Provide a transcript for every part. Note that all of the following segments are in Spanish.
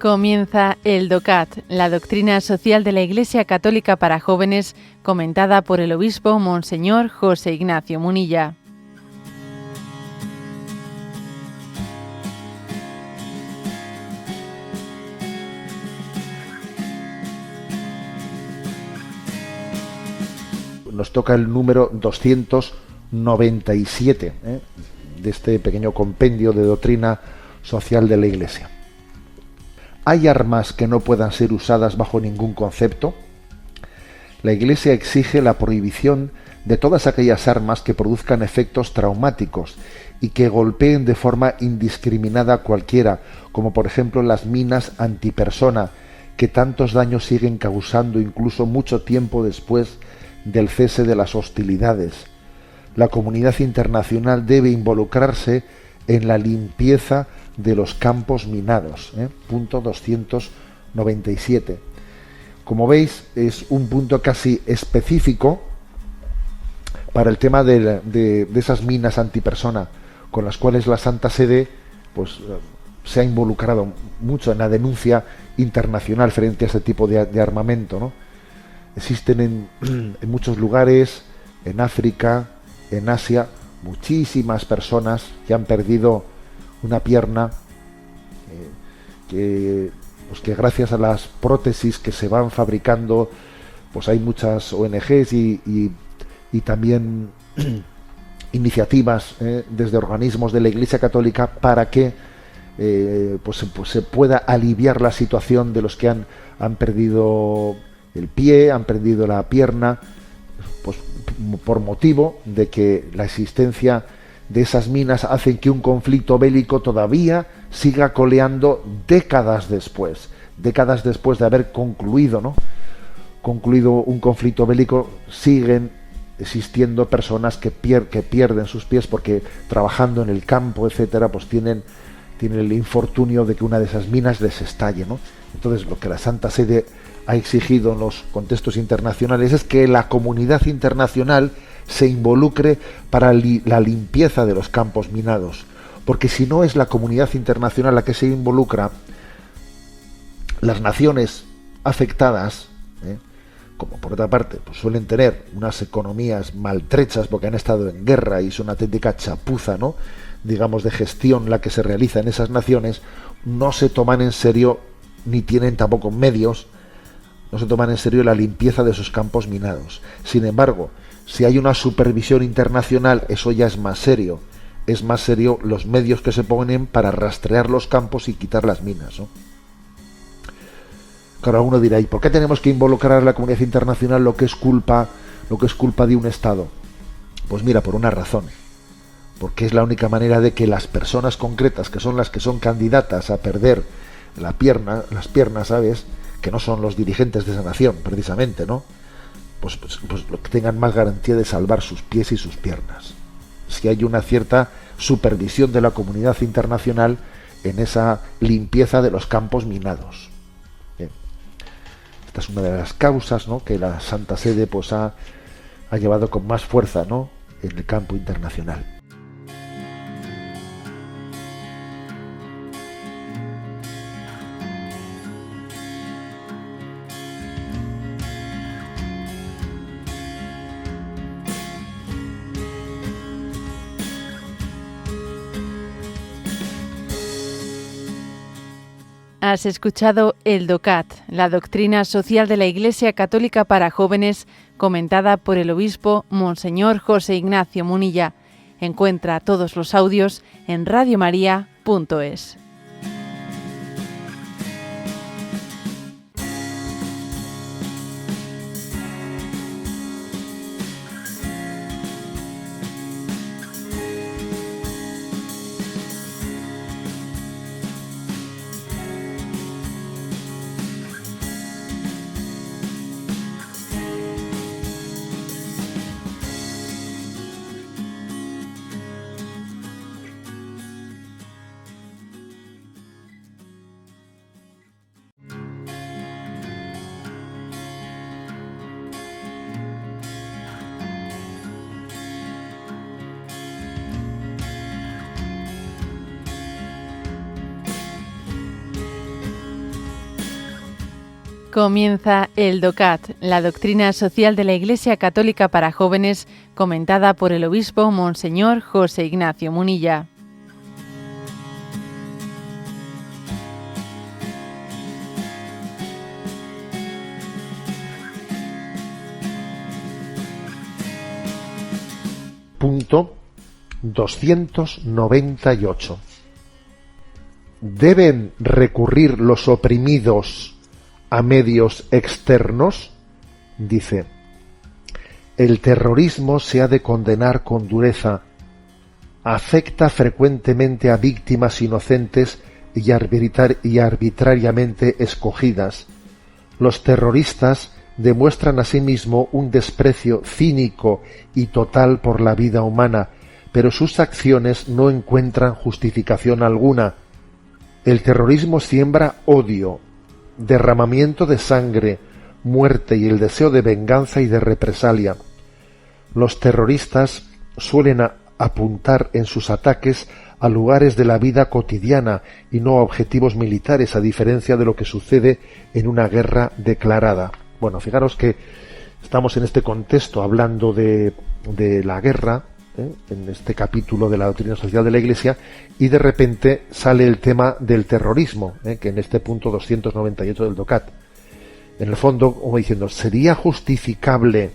Comienza el DOCAT, la doctrina social de la Iglesia Católica para jóvenes, comentada por el obispo Monseñor José Ignacio Munilla. Nos toca el número 297 de este pequeño compendio de doctrina social de la Iglesia. ¿Hay armas que no puedan ser usadas bajo ningún concepto? La Iglesia exige la prohibición de todas aquellas armas que produzcan efectos traumáticos y que golpeen de forma indiscriminada a cualquiera, como por ejemplo las minas antipersona, que tantos daños siguen causando incluso mucho tiempo después del cese de las hostilidades. La comunidad internacional debe involucrarse en la limpieza de los campos minados. Punto 297. Como veis, es un punto casi específico para el tema de esas minas antipersona, con las cuales la Santa Sede pues, se ha involucrado mucho en la denuncia internacional frente a ese tipo de armamento, ¿no? Existen en muchos lugares, en África, en Asia, muchísimas personas que han perdido una pierna, que gracias a las prótesis que se van fabricando, pues hay muchas ONGs y también iniciativas desde organismos de la Iglesia Católica para que pues se pueda aliviar la situación de los que han perdido el pie, han perdido la pierna, pues por motivo de que la existencia de esas minas hacen que un conflicto bélico todavía siga coleando décadas después de haber concluido un conflicto bélico. Siguen existiendo personas que pierden sus pies porque trabajando en el campo, etcétera, pues tienen el infortunio de que una de esas minas les estalle, ¿no? Entonces, lo que la Santa Sede ha exigido en los contextos internacionales es que la comunidad internacional se involucre para la limpieza de los campos minados, porque si no es la comunidad internacional la que se involucra, las naciones afectadas, como por otra parte pues suelen tener unas economías maltrechas porque han estado en guerra y es una auténtica chapuza, ¿no?, digamos, de gestión la que se realiza en esas naciones, no se toman en serio, ni tienen tampoco medios, no se toman en serio la limpieza de sus campos minados. Sin embargo, si hay una supervisión internacional, eso ya es más serio. Es más serio los medios que se ponen para rastrear los campos y quitar las minas, ¿no? Claro, uno dirá, ¿y por qué tenemos que involucrar a la comunidad internacional lo que es culpa de un Estado? Pues mira, por una razón. Porque es la única manera de que las personas concretas, que son las que son candidatas a perder las piernas, ¿sabes?, que no son los dirigentes de esa nación, precisamente, ¿no?, pues lo que tengan más garantía de salvar sus pies y sus piernas. Si hay una cierta supervisión de la comunidad internacional en esa limpieza de los campos minados. Bien. Esta es una de las causas, ¿no?, que la Santa Sede pues ha llevado con más fuerza, ¿no?, en el campo internacional. Has escuchado el DOCAT, la doctrina social de la Iglesia Católica para jóvenes, comentada por el obispo Monseñor José Ignacio Munilla. Encuentra todos los audios en radiomaria.es. Comienza el DOCAT, la doctrina social de la Iglesia Católica para jóvenes, comentada por el obispo Monseñor José Ignacio Munilla. Punto 298. ¿Deben recurrir los oprimidos a medios externos? Dice: el terrorismo se ha de condenar con dureza. Afecta frecuentemente a víctimas inocentes y arbitrariamente escogidas. Los terroristas demuestran asimismo un desprecio cínico y total por la vida humana, pero sus acciones no encuentran justificación alguna. El terrorismo siembra odio, derramamiento de sangre, muerte y el deseo de venganza y de represalia. Los terroristas suelen apuntar en sus ataques a lugares de la vida cotidiana y no a objetivos militares, a diferencia de lo que sucede en una guerra declarada. Bueno, fijaros que estamos en este contexto hablando de la guerra, en este capítulo de la doctrina social de la Iglesia, y de repente sale el tema del terrorismo, que en este punto 298 del DOCAT. En el fondo, como diciendo, ¿sería justificable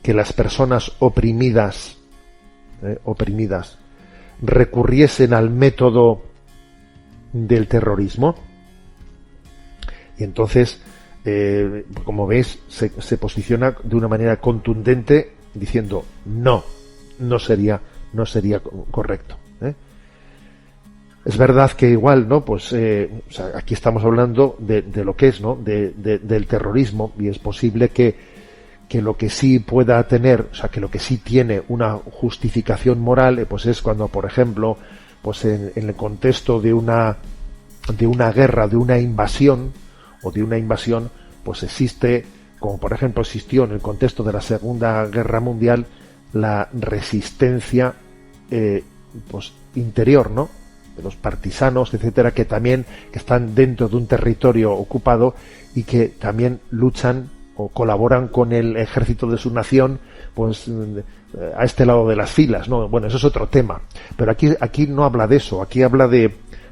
que las personas oprimidas recurriesen al método del terrorismo? Y entonces, como veis, se posiciona de una manera contundente diciendo no sería correcto. Es verdad que igual, ¿no? Pues aquí estamos hablando de lo que es, ¿no? Del terrorismo, y es posible que lo que sí pueda tener, o sea, que lo que sí tiene una justificación moral, pues es cuando, por ejemplo, pues en el contexto de una guerra, de una invasión, pues existe, como por ejemplo existió en el contexto de la Segunda Guerra Mundial, la resistencia pues interior, ¿no?, de los partisanos, etcétera, que están dentro de un territorio ocupado y que también luchan o colaboran con el ejército de su nación, pues a este lado de las filas, ¿no? Bueno, eso es otro tema, pero aquí no habla de eso, aquí habla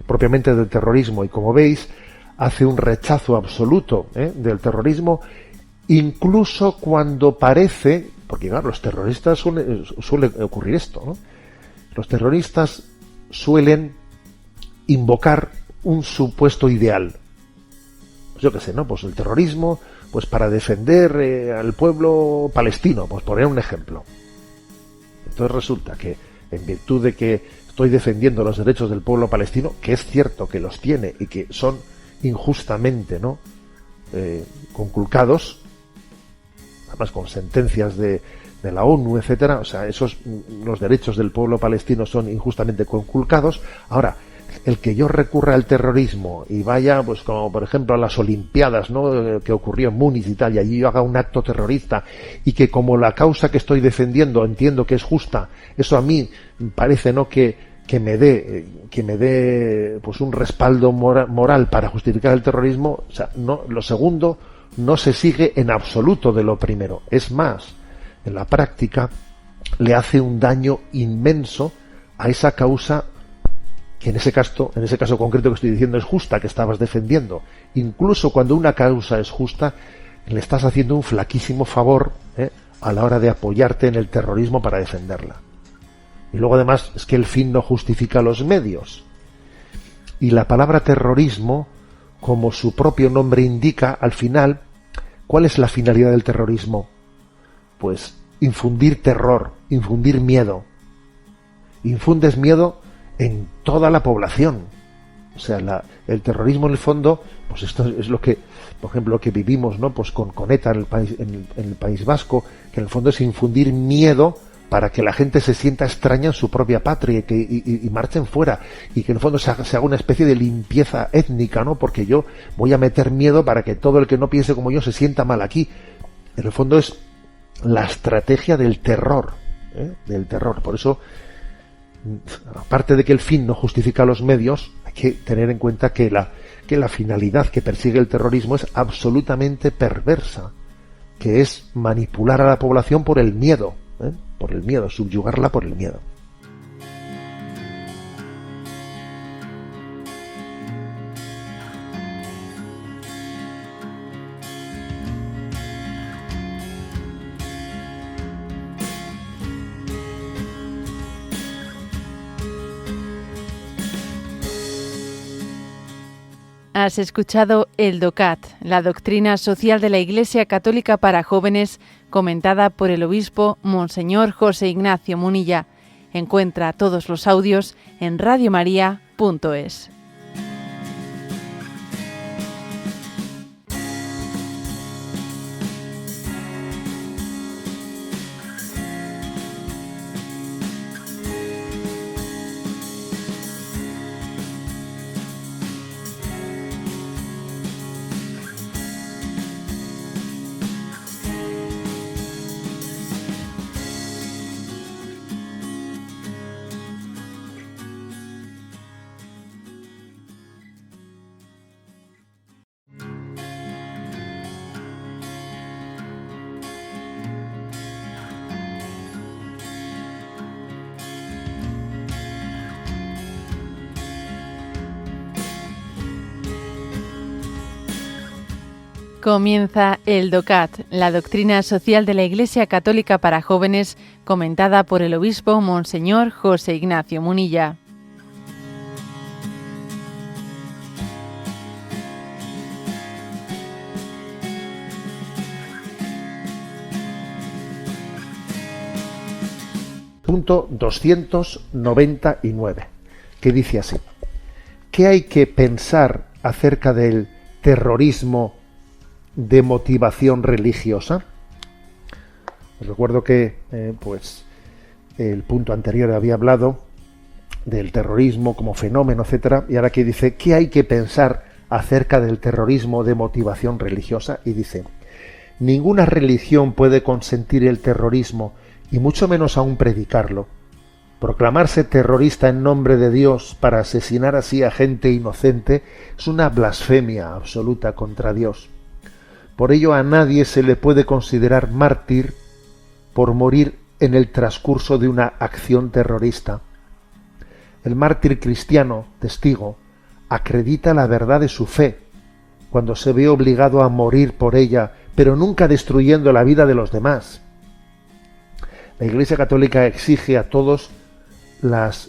propiamente del terrorismo, y como veis hace un rechazo absoluto del terrorismo, incluso cuando parece, porque claro, los terroristas suele ocurrir esto, ¿no? Los terroristas suelen invocar un supuesto ideal. Pues yo qué sé, ¿no? Pues el terrorismo, pues para defender al pueblo palestino, pues poner un ejemplo. Entonces resulta que, en virtud de que estoy defendiendo los derechos del pueblo palestino, que es cierto que los tiene y que son injustamente, ¿no?, conculcados, además con sentencias de la ONU, etcétera, o sea, los derechos del pueblo palestino son injustamente conculcados. Ahora, el que yo recurra al terrorismo y vaya, pues como por ejemplo a las Olimpiadas, ¿no?, que ocurrió en Múnich y tal, y allí yo haga un acto terrorista, y que como la causa que estoy defendiendo entiendo que es justa, eso a mí parece, ¿no?, que me dé pues un respaldo moral para justificar el terrorismo. O sea, no, lo segundo no se sigue en absoluto de lo primero. Es más, en la práctica le hace un daño inmenso a esa causa que en ese caso concreto que estoy diciendo es justa, que estabas defendiendo. Incluso cuando una causa es justa, le estás haciendo un flaquísimo favor a la hora de apoyarte en el terrorismo para defenderla. Y luego además es que el fin no justifica los medios. Y la palabra terrorismo, como su propio nombre indica, al final, ¿cuál es la finalidad del terrorismo? Pues infundir terror, infundir miedo. Infundes miedo en toda la población. O sea, el terrorismo en el fondo, pues esto es lo que, por ejemplo, lo que vivimos, ¿no?, pues con ETA en el País Vasco, que en el fondo es infundir miedo para que la gente se sienta extraña en su propia patria y marchen fuera, y que en el fondo se haga una especie de limpieza étnica, ¿no?, porque yo voy a meter miedo para que todo el que no piense como yo se sienta mal aquí. En el fondo es la estrategia del terror, Por eso, aparte de que el fin no justifica los medios, que tener en cuenta que la finalidad que persigue el terrorismo es absolutamente perversa, que es manipular a la población por el miedo, subyugarla por el miedo. Has escuchado el DOCAT, la doctrina social de la Iglesia Católica para jóvenes, comentada por el obispo Monseñor José Ignacio Munilla. Encuentra todos los audios en radiomaria.es. Comienza el DOCAT, la doctrina social de la Iglesia Católica para jóvenes, comentada por el obispo Monseñor José Ignacio Munilla. Punto 299, que dice así: ¿qué hay que pensar acerca del terrorismo de motivación religiosa? Os recuerdo que el punto anterior había hablado del terrorismo como fenómeno, etcétera, y ahora aquí dice ¿qué hay que pensar acerca del terrorismo de motivación religiosa? Y dice: ninguna religión puede consentir el terrorismo y mucho menos aún predicarlo. Proclamarse terrorista en nombre de Dios para asesinar así a gente inocente es una blasfemia absoluta contra Dios. Por ello a nadie se le puede considerar mártir por morir en el transcurso de una acción terrorista. El mártir cristiano, testigo, acredita la verdad de su fe cuando se ve obligado a morir por ella, pero nunca destruyendo la vida de los demás. La Iglesia Católica exige a todas las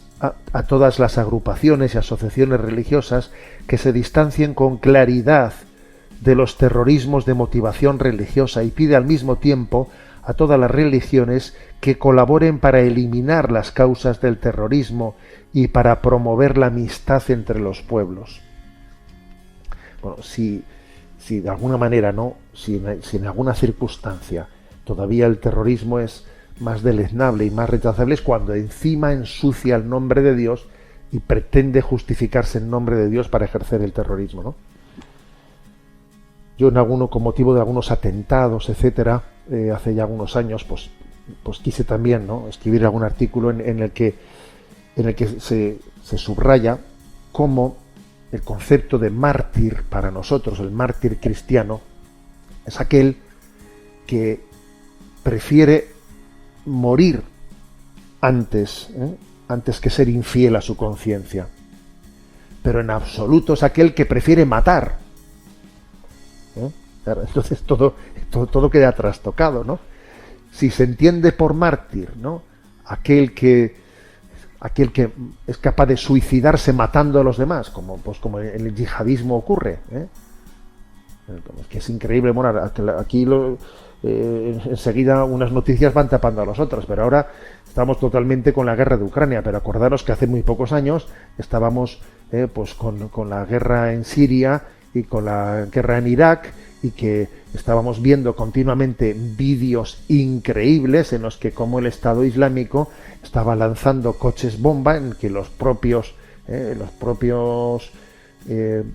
agrupaciones y asociaciones religiosas que se distancien con claridad de los terrorismos de motivación religiosa y pide al mismo tiempo a todas las religiones que colaboren para eliminar las causas del terrorismo y para promover la amistad entre los pueblos. Bueno, si de alguna manera, si en alguna circunstancia todavía el terrorismo es más deleznable y más rechazable, es cuando encima ensucia el nombre de Dios y pretende justificarse en nombre de Dios para ejercer el terrorismo, ¿no? Yo con motivo de algunos atentados, etcétera, hace ya algunos años, pues quise también, escribir algún artículo en el que se subraya cómo el concepto de mártir para nosotros, el mártir cristiano, es aquel que prefiere morir antes que ser infiel a su conciencia. Pero en absoluto es aquel que prefiere matar. Entonces todo queda trastocado, ¿no? Si se entiende por mártir, aquel que es capaz de suicidarse matando a los demás, como en el yihadismo ocurre, Es que es increíble. Bueno, aquí enseguida unas noticias van tapando a las otras, pero ahora estamos totalmente con la guerra de Ucrania. Pero acordaros que hace muy pocos años estábamos con la guerra en Siria y con la guerra en Irak, y que estábamos viendo continuamente vídeos increíbles en los que como el Estado Islámico estaba lanzando coches bomba en que los propios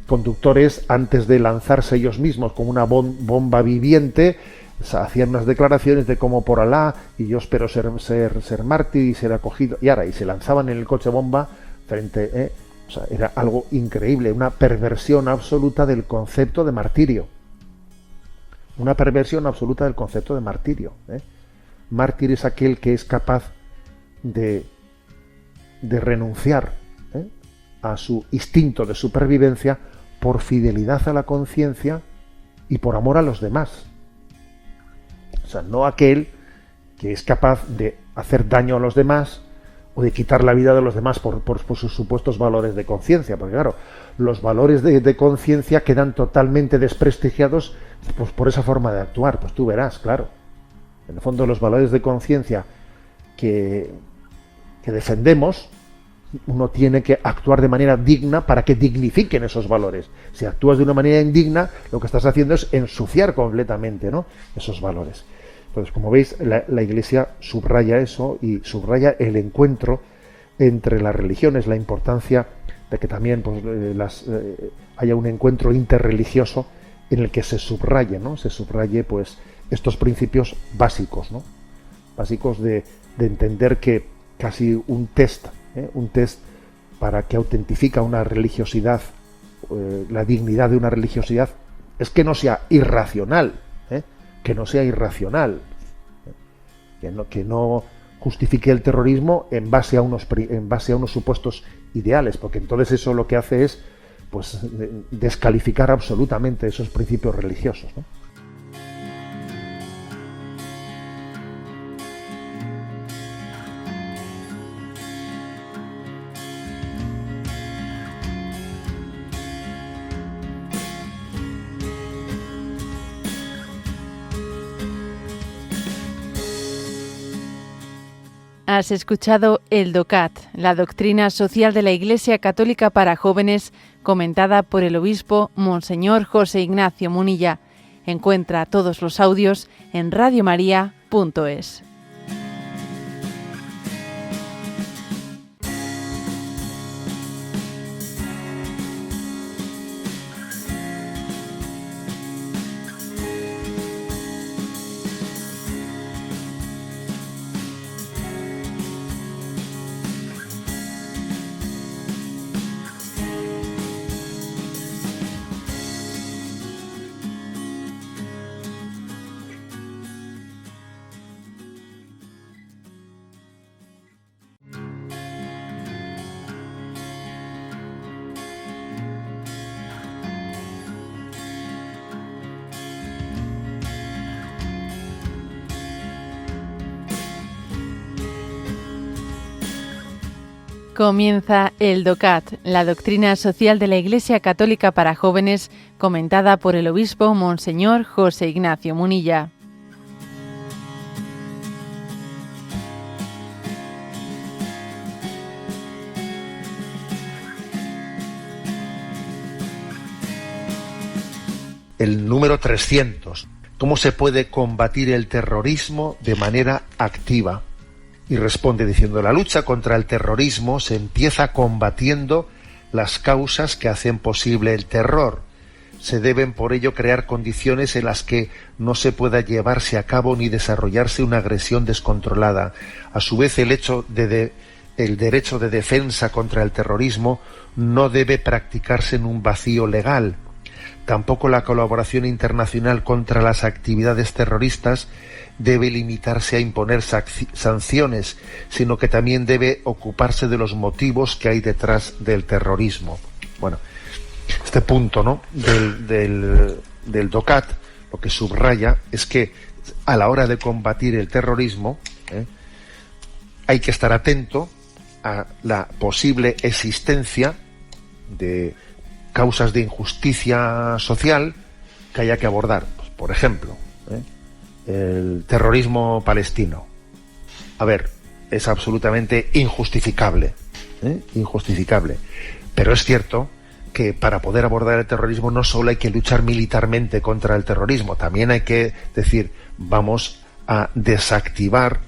conductores, antes de lanzarse ellos mismos con una bomba viviente, hacían unas declaraciones de como por Alá y yo espero ser mártir y ser acogido, y se lanzaban en el coche bomba frente O sea, era algo increíble, una perversión absoluta del concepto de martirio. Una perversión absoluta del concepto de martirio. Mártir es aquel que es capaz de renunciar a su instinto de supervivencia por fidelidad a la conciencia y por amor a los demás. O sea, no aquel que es capaz de hacer daño a los demás o de quitar la vida de los demás por sus supuestos valores de conciencia, porque claro, los valores de conciencia quedan totalmente desprestigiados pues, por esa forma de actuar. Pues tú verás, claro. En el fondo, los valores de conciencia que defendemos, uno tiene que actuar de manera digna para que dignifiquen esos valores. Si actúas de una manera indigna, lo que estás haciendo es ensuciar completamente, ¿no?, esos valores. Entonces, como veis, la Iglesia subraya eso y subraya el encuentro entre las religiones, la importancia de que también pues, haya un encuentro interreligioso en el que se subraye, ¿no?, se subraye pues estos principios básicos, ¿no?, básicos de entender que casi un test para que autentifica una religiosidad, la dignidad de una religiosidad, es que no sea irracional, que no sea irracional, que no justifique el terrorismo en base a unos supuestos ideales, porque entonces eso lo que hace es pues descalificar absolutamente esos principios religiosos, ¿no? Has escuchado el DOCAT, la doctrina social de la Iglesia Católica para jóvenes, comentada por el obispo Monseñor José Ignacio Munilla. Encuentra todos los audios en radiomaria.es. Comienza el DOCAT, la doctrina social de la Iglesia Católica para jóvenes, comentada por el obispo Monseñor José Ignacio Munilla. El número 300. ¿Cómo se puede combatir el terrorismo de manera activa? Y responde diciendo: la lucha contra el terrorismo se empieza combatiendo las causas que hacen posible el terror. Se deben por ello crear condiciones en las que no se pueda llevarse a cabo ni desarrollarse una agresión descontrolada. A su vez, el derecho de defensa contra el terrorismo no debe practicarse en un vacío legal. Tampoco la colaboración internacional contra las actividades terroristas debe limitarse a imponer sanciones, sino que también debe ocuparse de los motivos que hay detrás del terrorismo. Bueno, este punto, ¿no?, del DOCAT, lo que subraya es que a la hora de combatir el terrorismo hay que estar atento a la posible existencia de causas de injusticia social que haya que abordar. Pues, por ejemplo, el terrorismo palestino. A ver, es absolutamente injustificable, injustificable. Pero es cierto que para poder abordar el terrorismo no solo hay que luchar militarmente contra el terrorismo, también hay que decir, vamos a desactivar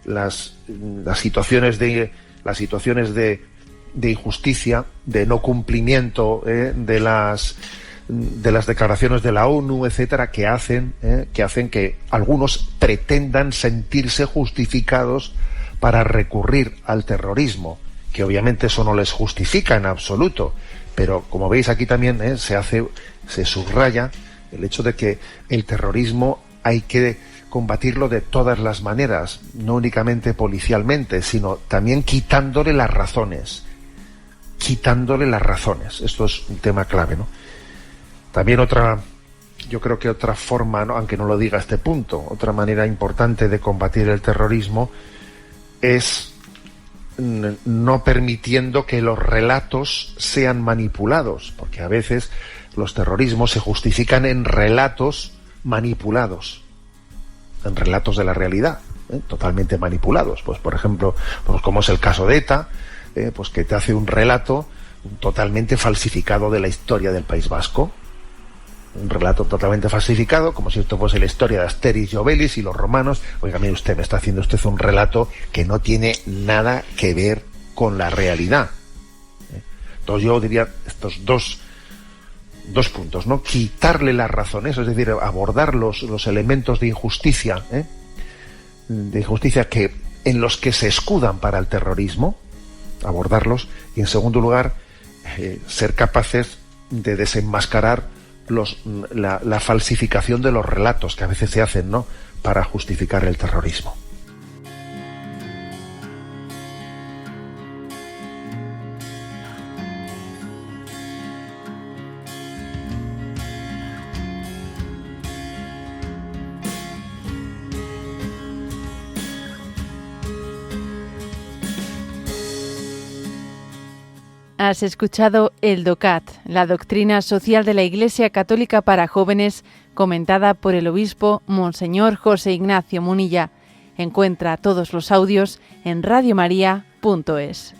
las situaciones de injusticia, de no cumplimiento de las declaraciones de la ONU, etcétera, que hacen que algunos pretendan sentirse justificados para recurrir al terrorismo, que obviamente eso no les justifica en absoluto, pero como veis aquí también se subraya el hecho de que el terrorismo hay que combatirlo de todas las maneras, no únicamente policialmente, sino también quitándole las razones. Esto es un tema clave, ¿no? También yo creo que otra forma, ¿no?, aunque no lo diga a este punto, otra manera importante de combatir el terrorismo es no permitiendo que los relatos sean manipulados, porque a veces los terrorismos se justifican en relatos manipulados, en relatos de la realidad, totalmente manipulados. Pues por ejemplo, pues como es el caso de ETA, pues que te hace un relato totalmente falsificado de la historia del País Vasco. Un relato totalmente falsificado, como si esto fuese la historia de Asterix y Obelix y los romanos. Oiga, mire usted, me está haciendo usted un relato que no tiene nada que ver con la realidad. Entonces yo diría estos dos puntos, ¿no? Quitarle las razones, es decir, abordar los elementos de injusticia, en los que se escudan para el terrorismo, abordarlos, y en segundo lugar, ser capaces de desenmascarar la falsificación de los relatos que a veces se hacen, ¿no?, para justificar el terrorismo. Has escuchado el DOCAT, la doctrina social de la Iglesia Católica para jóvenes, comentada por el obispo Monseñor José Ignacio Munilla. Encuentra todos los audios en radiomaria.es.